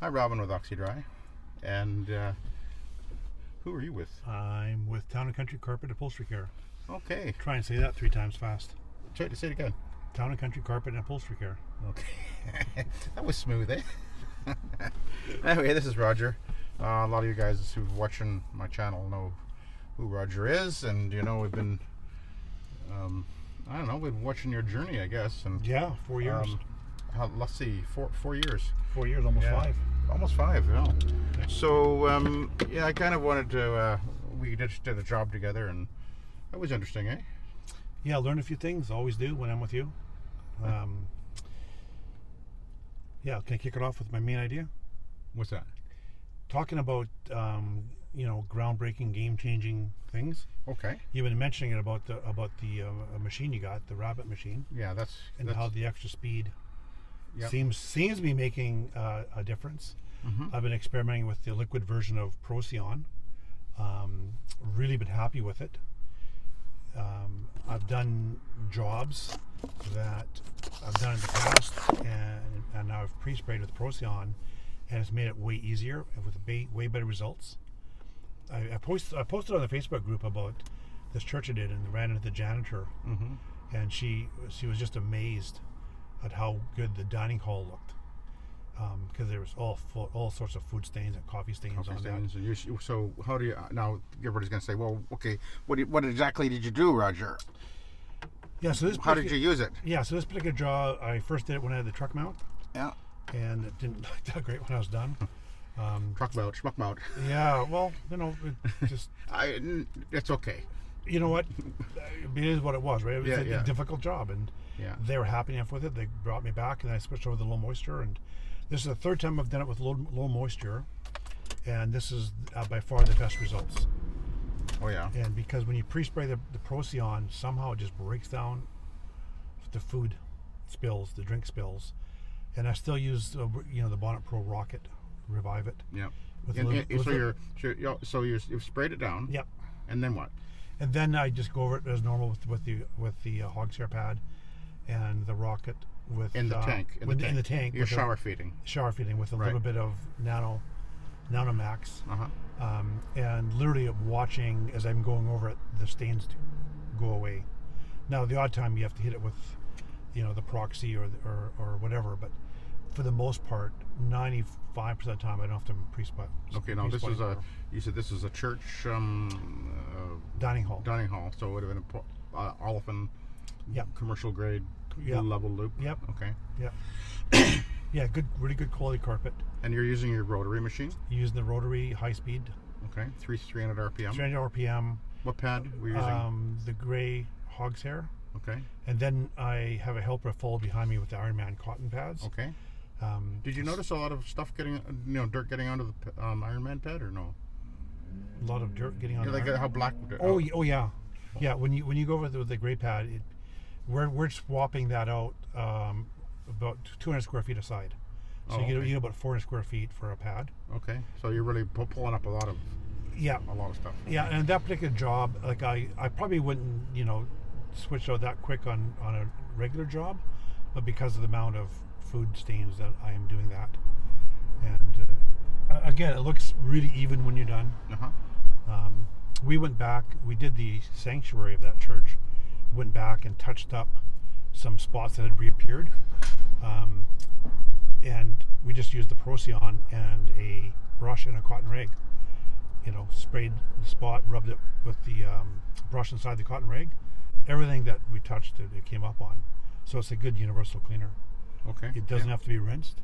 Hi, Robin with Oxy-Dry. And who are you with? I'm with Town and Country Carpet Upholstery Care. Okay. Try and say that 3 times fast. Try to say it again. Town and Country Carpet and Upholstery Care. Okay. That was smooth, eh? Anyway, this is Roger. A lot of you guys who are watching my channel know who Roger is, and we've been, we've been watching your journey, I guess. And yeah, 4 years. Let's see, 4 years. 4 years, almost 5. Almost 5, yeah. So, I kind of wanted to, we just did a job together, and that was interesting, eh? Yeah, I learned a few things, always do when I'm with you. Can I kick it off with my main idea? What's that? Talking about, groundbreaking, game-changing things. Okay. You've been mentioning it about the machine you got, the rabbit machine. Yeah, that's how the extra speed yep. seems to be making a difference. Mm-hmm. I've been experimenting with the liquid version of Procyon. Really been happy with it. I've done jobs that I've done in the past, and now I've pre-sprayed with Procyon, and it's made it way easier and with way better results. I posted on the Facebook group about this church I did, and ran into the janitor, mm-hmm. and she was just amazed at how good the dining hall looked, because there was all sorts of food stains and coffee stains on that. And so how do you now? Everybody's going to say, well, okay, what exactly did you do, Roger? Yeah, so how did you use it? Yeah, so this particular job, I first did it when I had the truck mount. Yeah. And it didn't look that great when I was done. Truck mount, schmuck mount. Yeah, well, it just... it's okay. You know what? It is what it was, right? It was a difficult job, and they were happy enough with it. They brought me back, and I switched over to low moisture, and this is the third time I've done it with low moisture, and this is by far the best results. Oh, yeah. And because when you pre-spray the Procyon, somehow it just breaks down the food spills, the drink spills. And I still use the Bonnet Pro Rocket, Revive It. Yeah. So you've sprayed it down. Yep. And then what? And then I just go over it as normal with the Hog's Hair pad and the Rocket with in the tank. In the tank. You're shower feeding. Shower feeding with a little bit of Nano-Max. Uh-huh. And literally watching as I'm going over it, the stains go away. Now the odd time you have to hit it with the proxy or whatever, but for the most part, 95% of the time I don't have to pre-spot. Okay, now you said this is a church dining hall. Dining hall, so it would have been an olefin, commercial grade, level loop. Yep. Okay. Yep. Yeah, really good quality carpet. And you're using your rotary machine? Using the rotary high speed. Okay, 300 RPM. 300 RPM. What pad were you using? The gray Hog's Hair. Okay. And then I have a helper follow behind me with the Ironman cotton pads. Okay. Did you notice a lot of stuff dirt getting onto the Ironman pad, or no? A lot of dirt getting onto. Like how black? Oh yeah. Yeah. When you go over the gray pad, we're swapping that out about 200 square feet aside. So you get about 400 square feet for a pad. Okay. So you're really pulling up a lot of stuff. Yeah, and that particular job, like I probably wouldn't switch out that quick on a regular job, but because of the amount of food stains that I am doing that, and again, it looks really even when you're done. We went back, we did the sanctuary of that church, went back and touched up some spots that had reappeared, and we just used the Procyon and a brush and a cotton rag, sprayed the spot, rubbed it with the brush inside the cotton rag. Everything that we touched, it came up on. So it's a good universal cleaner. Okay. It doesn't have to be rinsed.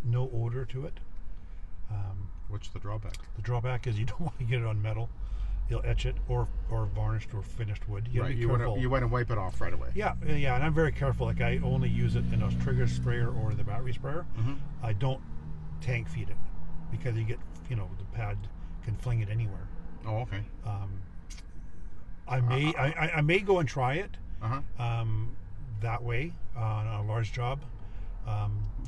No odor to it. What's the drawback? The drawback is you don't want to get it on metal. You'll etch it or varnished or finished wood. You want to wipe it off right away. Yeah, and I'm very careful. Like I only use it in a trigger sprayer or the battery sprayer. Mm-hmm. I don't tank feed it because you get, the pad can fling it anywhere. Oh, okay. I may go and try it that way on a large job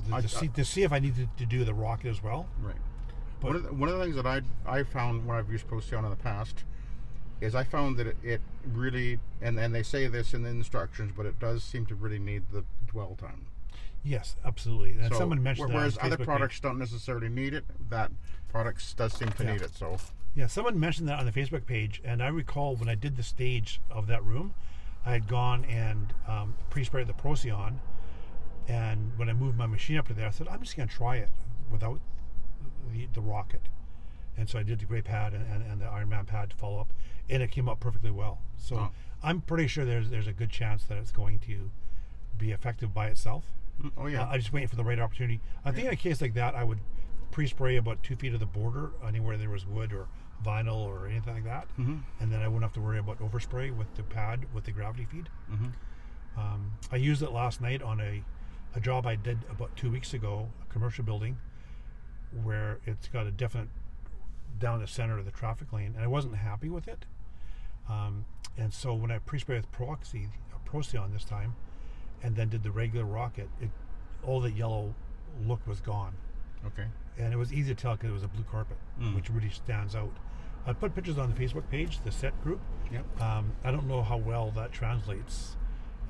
to see if I need to do the Rocket as well. Right. But one of the things that I found when I've used Procyon in the past is I found that it really, and they say this in the instructions, but it does seem to really need the dwell time. Yes, absolutely. And So, someone mentioned that on whereas the other Facebook products page. don't necessarily need it, that product does seem to Yeah. need it. So, Yeah, someone mentioned that on the Facebook page, and I recall when I did the stage of that room, I had gone and pre-sprayed the Procyon, and when I moved my machine up to there, I said, I'm just going to try it without the rocket. And so I did the gray pad and the Ironman pad to follow up, and it came up perfectly well. So Oh. I'm pretty sure there's a good chance that it's going to be effective by itself. oh yeah, I'm just waiting for the right opportunity. I think in a case like that, I would pre-spray about 2 feet of the border anywhere there was wood or vinyl or anything like that, Mhm. and then I wouldn't have to worry about overspray with the pad with the gravity feed. Mhm. I used it last night on a job I did about 2 weeks ago, a commercial building, where it's got a definite down the center of the traffic lane, and I wasn't happy with it. And so when I pre-sprayed with Procyon this time, and then did the regular rocket, all the yellow look was gone, okay, and it was easy to tell because it was a blue carpet, which really stands out. I put pictures on the Facebook page, the SETT group. yeah, I don't know how well that translates,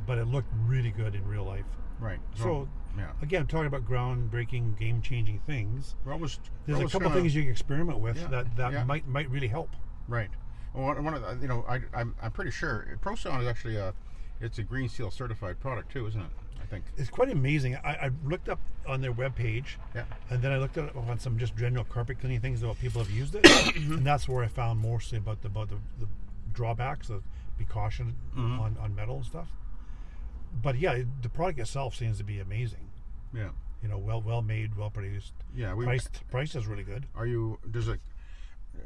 but it looked really good in real life. right. So, yeah, again, talking about groundbreaking, game-changing things, we're always there's we're a always couple gonna- things you can experiment with Yeah, that yeah. might really help. Right. Well, one of the, I'm pretty sure Procyon is actually it's a Green Seal certified product too, isn't it? I think. It's quite amazing. I looked up on their webpage, Yeah. and then I looked up on some just general carpet cleaning things about people have used it, and that's where I found mostly about the drawbacks of be caution on metal and stuff. But yeah, the product itself seems to be amazing. Yeah. You know, well made, well produced. Yeah. Price is really good.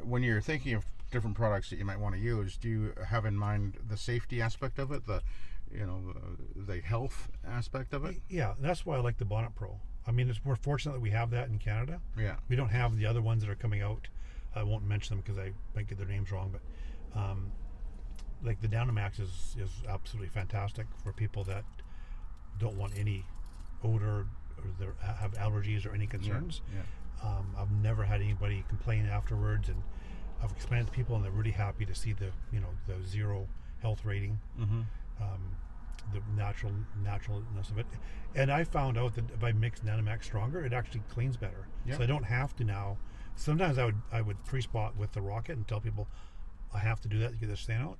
When you're thinking of different products that you might want to use, do you have in mind the safety aspect of it, the health aspect of it? Yeah, that's why I like the Bonnet Pro. I mean, we're fortunate that we have that in Canada. Yeah. We don't have the other ones that are coming out. I won't mention them because I might get their names wrong, but like the Dynamax is absolutely fantastic for people that don't want any odor or have allergies or any concerns. Yeah. I've never had anybody complain afterwards, and I've explained it to people, and they're really happy to see the zero health rating, the naturalness of it. And I found out that if I mix Dynamax Stronger, it actually cleans better. Yeah. So I don't have to now. Sometimes I would pre-spot with the rocket and tell people I have to do that to get the stain out.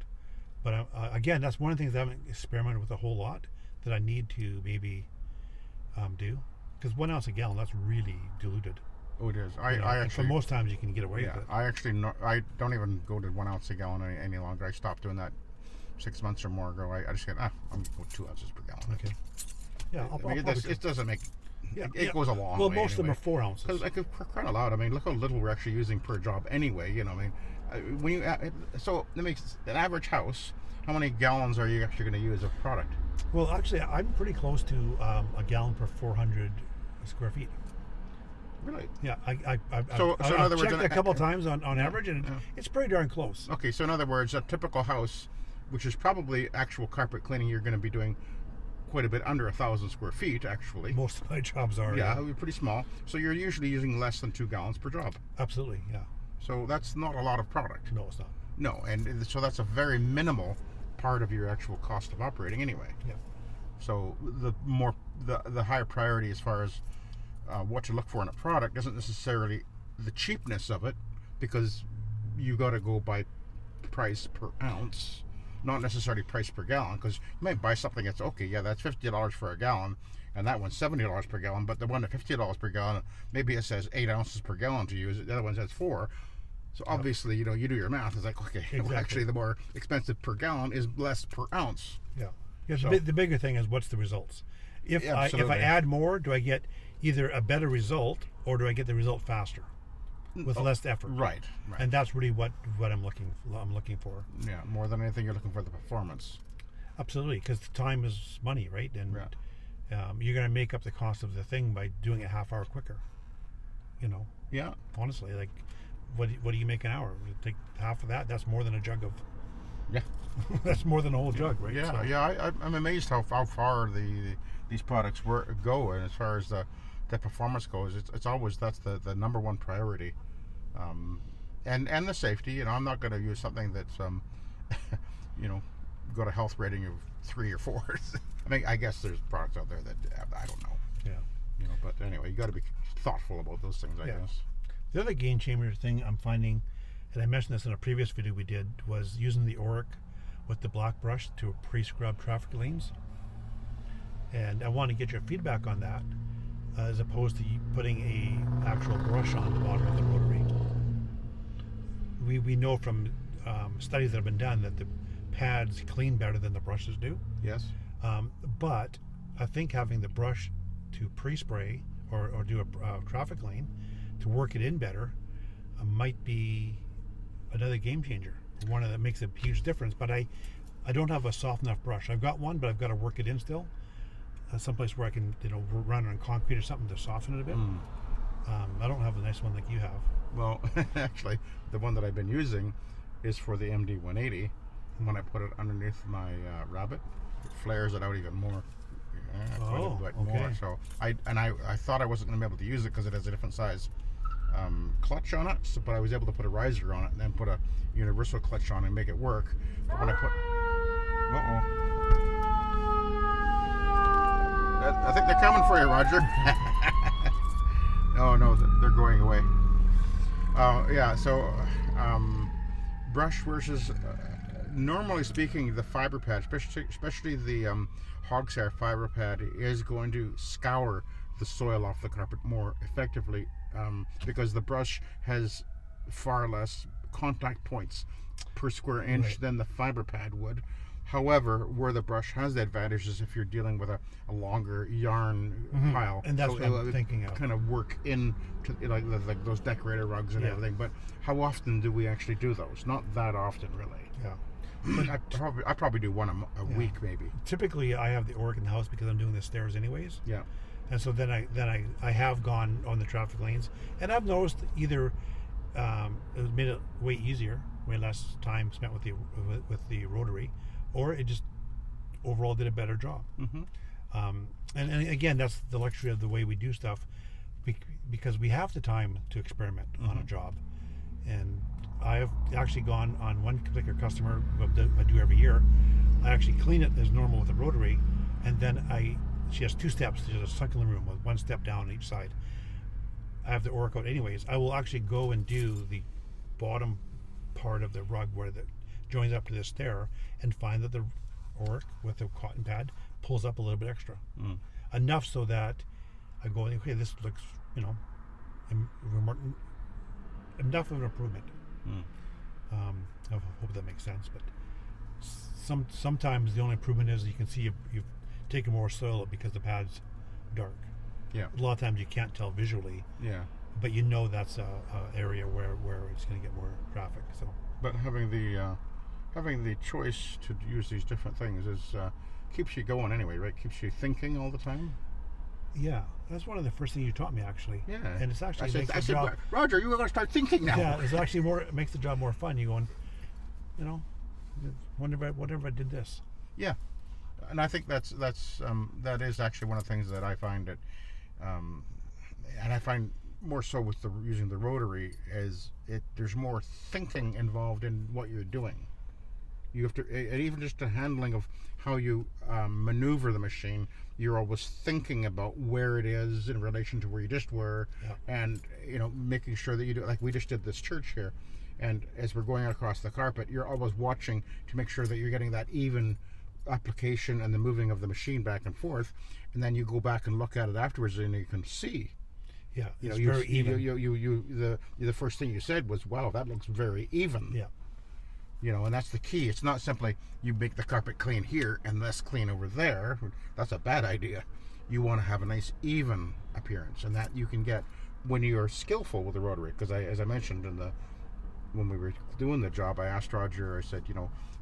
But again, that's one of the things I haven't experimented with a whole lot that I need to maybe do, because 1 ounce a gallon, that's really diluted. Oh, it is. You know, I and actually. for most times you can get away Yeah. with it. I actually I don't even go to 1 ounce a gallon any longer. I stopped doing that 6 months or more ago. I just get I'm gonna go 2 ounces per gallon. Okay. Yeah, I'll It doesn't make. yeah, It goes a long well, way. most of them anyway. are 4 ounces. Because like for crying out loud, I mean, look how little we're actually using per job anyway. You know, I mean, when you so that makes an average house. How many gallons are you actually going to use of product? Well, actually, I'm pretty close to a gallon per 400 square feet. Really? Yeah, So I've in other words, checked a couple times on average, and it's pretty darn close. Okay, so in other words, a typical house, which is probably actual carpet cleaning, you're going to be doing quite a bit under 1,000 square feet, actually. Most of my jobs are. Yeah, you're pretty small. So you're usually using less than 2 gallons per job. Absolutely, yeah. So that's not a lot of product. No, it's not. No, and so that's a very minimal part of your actual cost of operating anyway. Yeah. So the higher priority as far as what to look for in a product isn't necessarily the cheapness of it, because you got to go by price per ounce, not necessarily price per gallon. Because you might buy something that's okay, yeah, that's $50 for a gallon, and that one's $70 per gallon. But the one at $50 per gallon, maybe it says 8 ounces per gallon to use. The other one says 4. So obviously, you do your math. It's like, okay, Exactly. well, actually, the more expensive per gallon is less per ounce. Yeah. Yeah, So- the bigger thing is what's the results. If I Absolutely. add more, do I get either a better result or do I get the result faster with less effort? Right. And that's really what I'm looking for. Yeah, more than anything, you're looking for the performance. Absolutely, because time is money, right? And you're going to make up the cost of the thing by doing it half hour quicker. Yeah. Honestly, like, what do you make an hour? You take half of that. That's more than a jug of. Yeah. That's more than a whole jug, right? Yeah, So- yeah. I'm amazed how far these products go, and as far as the performance goes, it's always that's the number one priority, and the safety. I'm not going to use something that's got a health rating of 3 or 4. I mean, I guess there's products out there that I don't know. Yeah. But anyway, you got to be thoughtful about those things, I guess. The other game changer thing I'm finding, and I mentioned this in a previous video we did, was using the Oric with the black brush to pre-scrub traffic lanes. And I want to get your feedback on that, as opposed to putting a actual brush on the bottom of the rotary. We know from studies that have been done that the pads clean better than the brushes do. Yes. But I think having the brush to pre-spray or do a traffic lane to work it in better might be another game changer. One that makes a huge difference. But I don't have a soft enough brush. I've got one, but I've got to work it in still. Someplace where I can run on concrete or something to soften it a bit. I don't have a nice one like you have. Well, actually, the one that I've been using is for the MD180. When I put it underneath my Rabbit, it flares it out even more. Quite a bit more. So I thought I wasn't going to be able to use it because it has a different size clutch on it. But I was able to put a riser on it and then put a universal clutch on and make it work. But when I put, I think they're coming for you, Roger. Oh no, they're going away. So brush versus normally speaking, the fiber pad, especially the Hogshair fiber pad, is going to scour the soil off the carpet more effectively because the brush has far less contact points per square inch than the fiber pad would. However, where the brush has the advantage is if you're dealing with a longer yarn pile. And that's what I'm thinking of. Kind of work into like those decorator rugs and everything. But how often do we actually do those? Not that often, really. Yeah. I probably do one a week, maybe. Typically, I have the Oric in the house because I'm doing the stairs anyways. Yeah. And so then I have gone on the traffic lanes, and I've noticed either it made it way easier, way less time spent with the rotary, or it just overall did a better job. And again, that's the luxury of the way we do stuff, because we have the time to experiment on a job. And I have actually gone on one particular customer I do every year. I actually clean it as normal with a rotary, and then she has 2 steps. There's a succulent room with 1 step down on each side. I have the Oric out anyways. I will actually go and do the bottom part of the rug where it joins up to the stair and find that the Oric with the cotton pad pulls up a little bit extra. Enough so that I go, okay, this looks, enough of an improvement. I hope that makes sense, but sometimes the only improvement is you can see you've taken more soil because the pad's dark. Yeah. A lot of times you can't tell visually. Yeah. But that's a area where it's going to get more traffic. So. But having the choice to use these different things keeps you going anyway, right? Keeps you thinking all the time. Yeah, that's one of the first things you taught me, actually. Yeah. And it's actually I said, Roger, you were going to start thinking now. Yeah, it's actually it makes the job more fun. You going, whatever I did this. Yeah, and I think that is actually one of the things that I find that, and I find more so with using the rotary is there's more thinking involved in what you're doing. You have to, and even just the handling of how you maneuver the machine, you're always thinking about where it is in relation to where you just were, and making sure that you do, like we just did this church here, and as we're going across the carpet, you're always watching to make sure that you're getting that even application and the moving of the machine back and forth, and then you go back and look at it afterwards and you can see. Yeah, it's very even. The first thing you said was, "Wow, that looks very even." Yeah. And that's the key. It's not simply you make the carpet clean here and less clean over there. That's a bad idea. You want to have a nice even appearance, and that you can get when you're skillful with the rotary. Because as I mentioned when we were doing the job, I asked Roger. I said,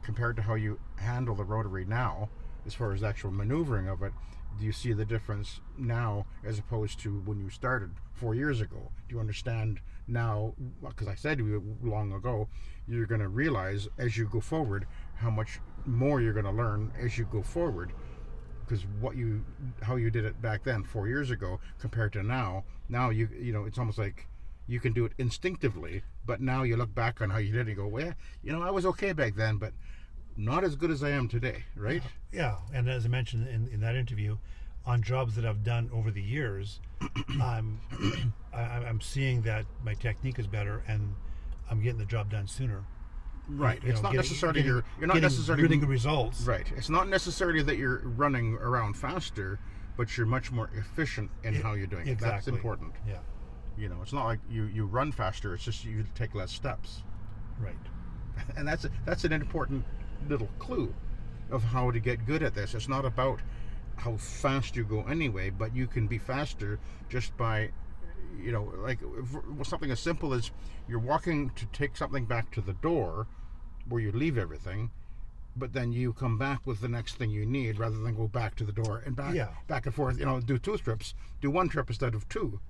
compared to how you handle the rotary now, as far as the actual maneuvering of it, do you see the difference now as opposed to when you started 4 years ago? Do you understand now? Because I said to you long ago, you're going to realize as you go forward how much more you're going to learn as you go forward. Because how you did it back then 4 years ago compared to now it's almost like you can do it instinctively, but now you look back on how you did it and go, well, I was okay back then, but not as good as I am today, right? Yeah, and as I mentioned in that interview, on jobs that I've done over the years, I'm seeing that my technique is better and I'm getting the job done sooner. Right. You It's know, not getting- necessarily getting- you're not getting necessarily really good results. right. It's not necessarily that you're running around faster, but you're much more efficient in how you're doing it. That's Exactly. important. Yeah, You know, it's not like you run faster. It's just you take less steps, right. and that's an important little clue of how to get good at this. It's not about how fast you go anyway, but you can be faster just by, you know, like something as simple as you're walking to take something back to the door where you leave everything, but then you come back with the next thing you need rather than go back to the door and back and forth, you know, do 2 trips, do 1 trip instead of 2.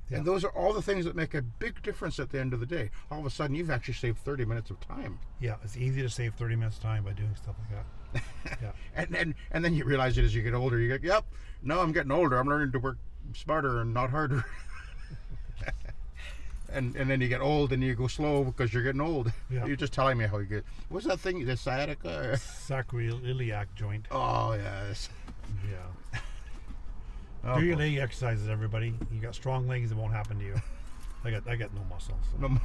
Yeah. And those are all the things that make a big difference at the end of the day. All of a sudden you've actually saved 30 minutes of time. Yeah, it's easy to save 30 minutes time by doing stuff like that. Yeah. And then you realize it as you get older. You go, yep, no, I'm getting older. I'm learning to work smarter and not harder. and then you get old and you go slow because you're getting old. Yeah. You're just telling me how you get. What's that thing? The sciatica? Sacroiliac joint. Oh yes. Yeah. Oh, Do your boy. leg exercises, everybody. You got strong legs, it won't happen to you. I got no muscle. So. No,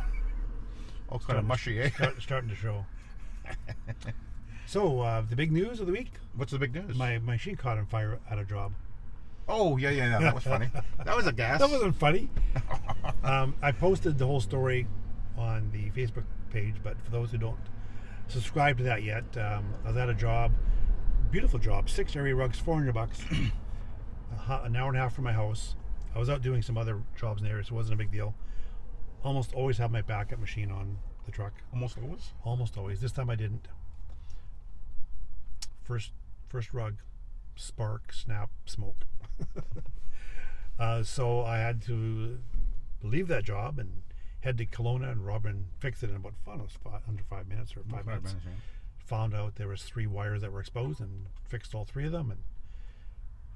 all kind of mushy, eh? Starting to show. So the big news of the week: What's the big news? my machine caught on fire at a job. Oh yeah. That was funny. That was a gas. That wasn't funny. I posted the whole story on the Facebook page, but for those who don't subscribe to that yet, I was at a job, beautiful job, 6 area rugs, $400, an hour and a half from my house. I was out doing some other jobs in the area, so it wasn't a big deal. Almost always have my backup machine on the truck. Almost always. Almost always. This time I didn't. First rug, spark, snap, smoke. So I had to leave that job and head to Kelowna, and Robin fixed it in about under 5 minutes or 5 minutes. Found out there was 3 wires that were exposed and fixed all 3 of them,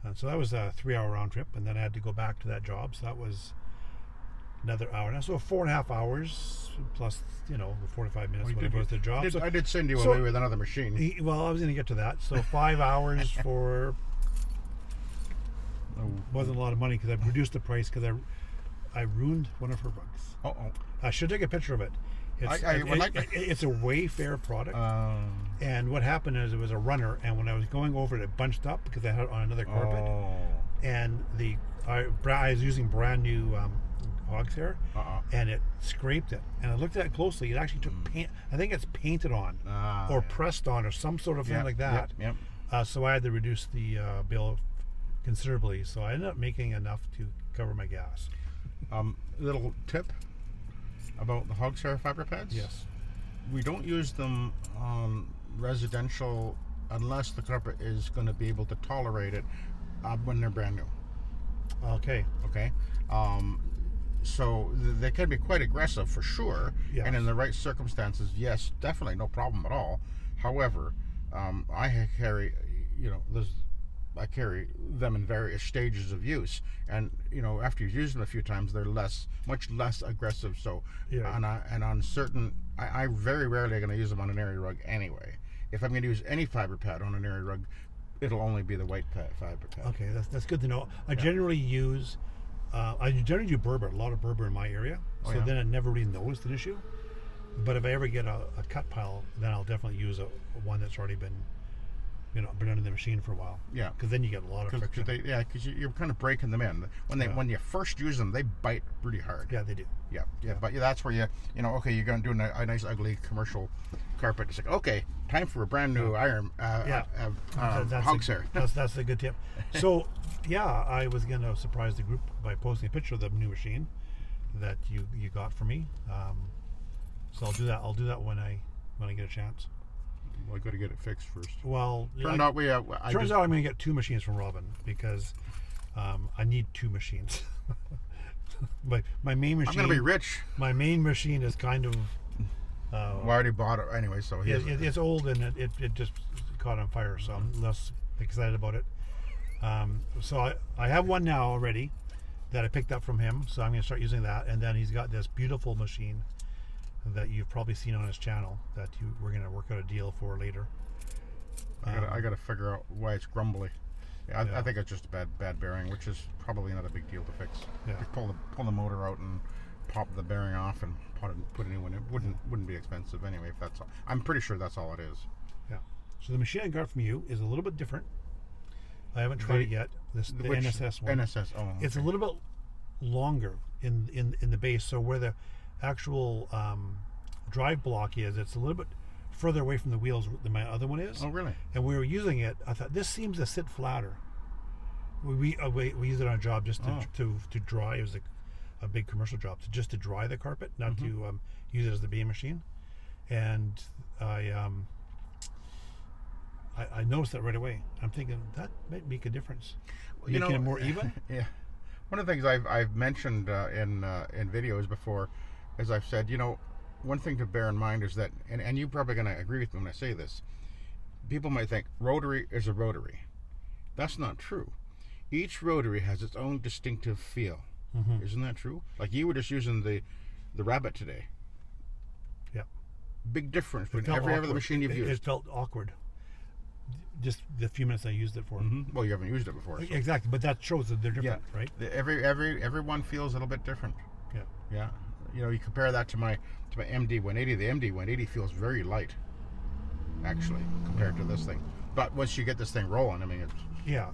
and so that was a 3-hour round trip, and then I had to go back to that job, so that was another hour. Now, so 4.5 hours plus, you know, the 45 minutes when I go to the job. I did send you away with another machine. Well, I was going to get to that. So 5 hours for wasn't a lot of money because I reduced the price because I ruined one of her rugs. Oh. I should take a picture of it. It's a Wayfair product. And what happened is it was a runner, and when I was going over it bunched up because I had it on another carpet. And I was using brand new hog's hair, and it scraped it. And I looked at it closely. It actually took paint. I think it's painted on or pressed on or some sort of thing like that. Yep. So I had to reduce the bill considerably. So I ended up making enough to cover my gas. Little tip about the hog's hair fiber pads. Yes. We don't use them on residential unless the carpet is going to be able to tolerate it when they're brand new. Okay. So they can be quite aggressive for sure. Yes. And in the right circumstances, yes, definitely no problem at all. However, I carry, I carry them in various stages of use, and after you've used them a few times, they're much less aggressive. So, and on certain, I very rarely going to use them on an area rug anyway. If I'm going to use any fiber pad on an area rug, it'll only be the white fiber pad. Okay, that's good to know. I generally use, do Berber, a lot of Berber in my area, so then I never really noticed an issue. But if I ever get a cut pile, then I'll definitely use one that's already been under the machine for a while. Yeah. Because then you get a lot of friction. Because you're kind of breaking them in. When you first use them, they bite really hard. Yeah, they do. Yeah. But that's where you're going to do a nice ugly commercial carpet. It's like, okay, time for a brand new hog's hair. That's a good tip. So, I was going to surprise the group by posting a picture of the new machine that you got for me. So I'll do that. I'll do that when I get a chance. Well, I got to get it fixed first. Well, turns out I'm going to get 2 machines from Robin because I need 2 machines. my main machine. I'm going to be rich. My main machine is kind of. I already bought it anyway, so it's old and it just caught on fire, so I'm less excited about it. So I have one now already that I picked up from him, so I'm going to start using that. And then he's got this beautiful machine that you've probably seen on his channel that we're going to work out a deal for later. I gotta figure out why it's grumbly. Yeah, Yeah. I think it's just a bad bearing, which is probably not a big deal to fix. Yeah. Just pull the motor out and pop the bearing off and put a new one in. Wouldn't be expensive anyway. If that's all. I'm pretty sure that's all it is. Yeah. So the machine I got from you is a little bit different. I haven't tried it yet. The NSS one. NSS. Oh, okay. It's a little bit longer in the base, so where the actual drive block is, it's a little bit further away from the wheels than my other one is. Oh, really? And we were using it. I thought this seems to sit flatter. We used it on a job just to dry. It was a big commercial job to dry the carpet, not to use it as the beam machine. And I noticed that right away. I'm thinking that might make a difference, making it more even. Yeah. One of the things I've mentioned in videos before, as I've said, one thing to bear in mind is that, and you're probably going to agree with me when I say this, people might think rotary is a rotary. That's not true. Each rotary has its own distinctive feel. Isn't that true? Like you were just using the rabbit today. Yeah. Big difference between every other machine you've used. It felt awkward. Just the few minutes I used it for. Well, you haven't used it before. So. Exactly, but that shows that they're different, right? Everyone feels a little bit different. Yeah. Yeah. You compare that to my MD180. The MD180 feels very light, actually, compared to this thing. But once you get this thing rolling, I mean, it's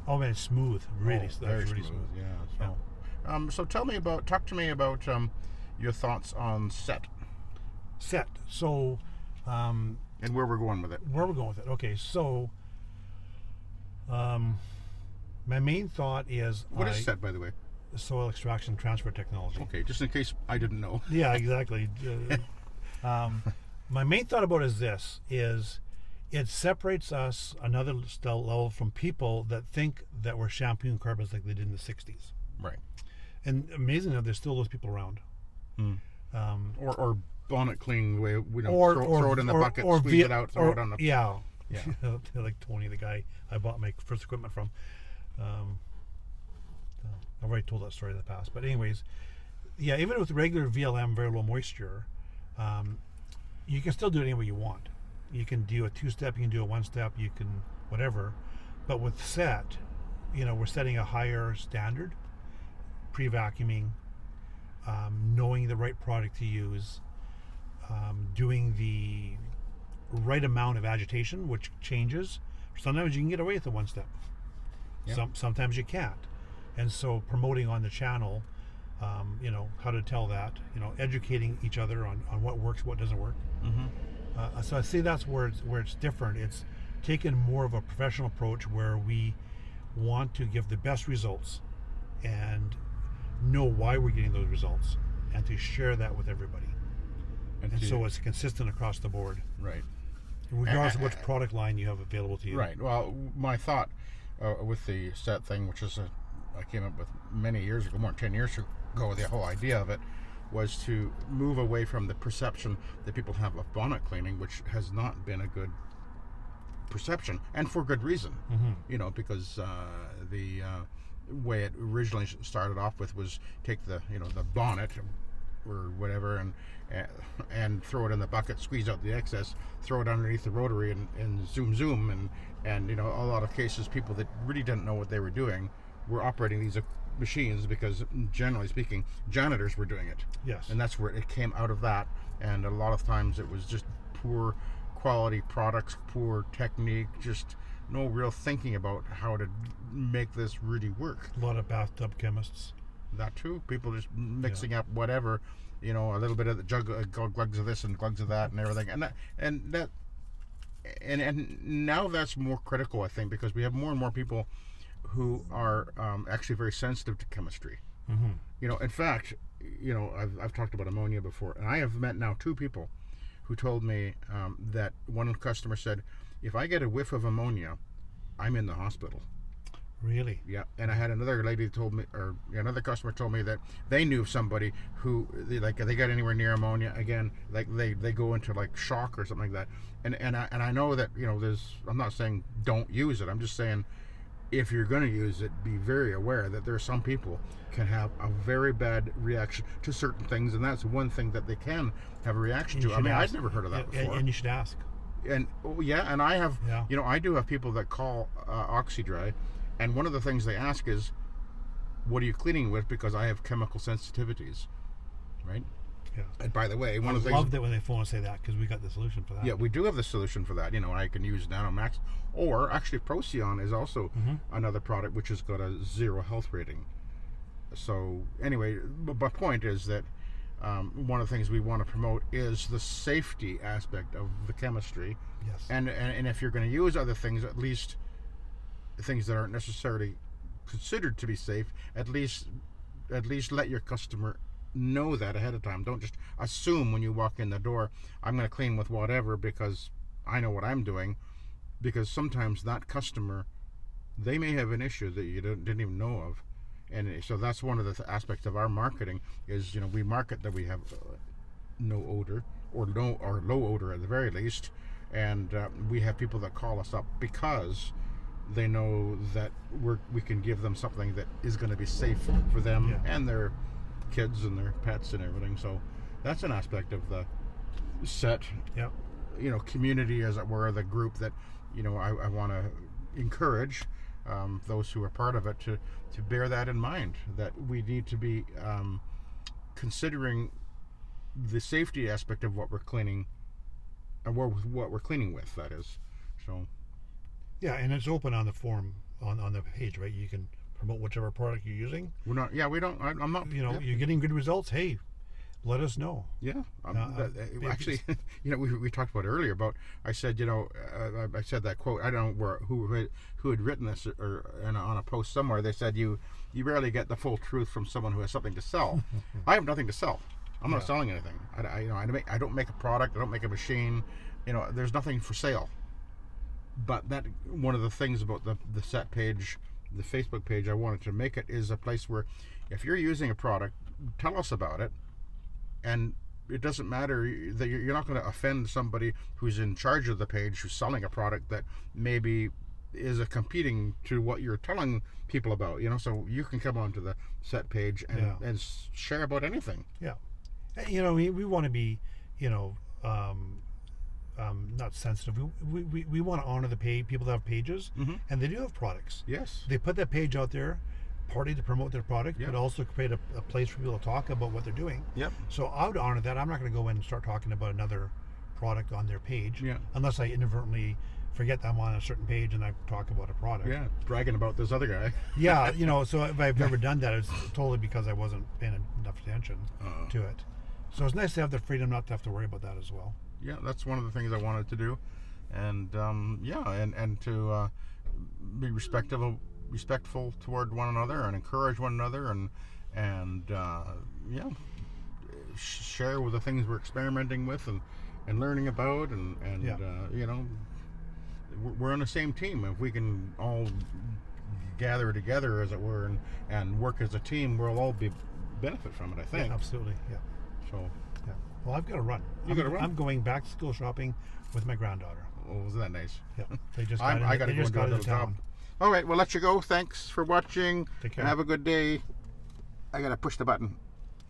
Oh man, it's smooth. Really, very really smooth. smooth. Yeah. So talk to me about your thoughts on SETT. SETT. So, and where we're going with it. Where we're going with it. Okay, so my main thought is what is SETT, by the way? Soil extraction transfer technology. Okay, just in case I didn't know. Yeah, exactly. My main thought about is it separates us another level from people that think that we're shampooing carpets like they did in the 60s. Right. And amazing that there's still those people around. Or bonnet cleaning the way throw it in the bucket, squeeze it out, throw it on the yeah. Like Tony, the guy I bought my first equipment from. I've already told that story in the past, but anyways, yeah, even with regular VLM, very low moisture, you can still do it any way you want. You can do a 2-step, you can do a 1-step, you can whatever. But with SETT, we're setting a higher standard, pre-vacuuming, knowing the right product to use, doing the right amount of agitation, which changes. Sometimes you can get away with the 1-step. Yeah. Sometimes you can't. And so promoting on the channel, how to tell that, educating each other on what works, what doesn't work. So I see that's where it's different. It's taken more of a professional approach where we want to give the best results and know why we're getting those results and to share that with everybody. And so it's consistent across the board. Right. Regardless of which product line you have available to you. Right. Well, my thought with the SETT thing, which is I came up with many years ago, more than 10 years ago, the whole idea of it was to move away from the perception that people have of bonnet cleaning, which has not been a good perception, and for good reason. Because the way it originally started off with was take the bonnet or whatever and throw it in the bucket, squeeze out the excess, throw it underneath the rotary and zoom and a lot of cases people that really didn't know what they were doing were operating these machines because, generally speaking, janitors were doing it. Yes. And that's where it came out of that. And a lot of times it was just poor quality products, poor technique, just no real thinking about how to make this really work. A lot of bathtub chemists. That too. People just mixing up whatever, a little bit of the glugs of this and glugs of that and everything. And now that's more critical, I think, because we have more and more people who are actually very sensitive to chemistry. In fact, I've talked about ammonia before, and I have met now 2 people who told me that one customer said, if I get a whiff of ammonia, I'm in the hospital. Really? Yeah. And I had another lady told me, or another customer told me that they knew somebody who, they got anywhere near ammonia, again, like they go into like shock or something like that. And I know that, I'm not saying don't use it. I'm just saying if you're going to use it, be very aware that there are some people can have a very bad reaction to certain things, and that's one thing that they can have a reaction to. I mean, I'd never heard of that before. And you should ask. And and I have, Yeah. I do have people that call Oxy-Dry, and one of the things they ask is, what are you cleaning with? Because I have chemical sensitivities, right? Yeah. And by the way, one I of the things... love that when they phone and say that, because we got the solution for that. Yeah, we do have the solution for that. I can use Nanomax, or actually Procyon is also another product which has got a 0 health rating. So anyway, my point is that one of the things we want to promote is the safety aspect of the chemistry. Yes. And if you're going to use other things, at least things that aren't necessarily considered to be safe, at least let your customer know that ahead of time. Don't just assume when you walk in the door, I'm going to clean with whatever because I know what I'm doing, because sometimes that customer, they may have an issue that you didn't even know of. And so that's one of the aspects of our marketing is, we market that we have no odor or low odor at the very least, and we have people that call us up because they know that we can give them something that is going to be safe for them and their kids and their pets and everything. So that's an aspect of the SETT community, as it were, the group that I want to encourage those who are part of it to bear that in mind, that we need to be considering the safety aspect of what we're cleaning and what we're cleaning with, that is. So yeah, and it's open on the forum on the page, right? You can promote whichever product you're using. We're not. Yeah, we don't. I'm not. You're getting good results. Hey, let us know. Yeah. Actually, we talked about earlier about. I said, I said that quote. I don't know who had written this or on a post somewhere. They said you rarely get the full truth from someone who has something to sell. I have nothing to sell. I'm not selling anything. I don't make a product. I don't make a machine. There's nothing for sale. But that one of the things about the SETT page, the Facebook page, I wanted to make it is a place where if you're using a product, tell us about it. And it doesn't matter that you're not going to offend somebody who's in charge of the page, who's selling a product that maybe is a competing to what you're telling people about. So you can come onto the SETT page and share about anything. Yeah. We want to be, not sensitive. We want to honor the people that have pages, and they do have products. Yes. They put that page out there, partly to promote their product, but also create a place for people to talk about what they're doing. Yep. So I would honor that. I'm not going to go in and start talking about another product on their page, unless I inadvertently forget that I'm on a certain page and I talk about a product. Yeah, bragging about this other guy. Yeah, so if I've never done that, it's totally because I wasn't paying enough attention to it. So it's nice to have the freedom not to have to worry about that as well. Yeah, that's one of the things I wanted to do, and and to be respectful toward one another and encourage one another and share with the things we're experimenting with and learning about and we're on the same team. If we can all gather together, as it were, and work as a team, we'll all benefit from it, I think. Yeah, absolutely. Yeah. So. Yeah. Well, I've got to run. You got to run? I'm going back to school shopping with my granddaughter. Oh, wasn't that nice? Yeah. They just I got to go and do a little job. All right, we'll let you go. Thanks for watching. Take care. And have a good day. I got to push the button.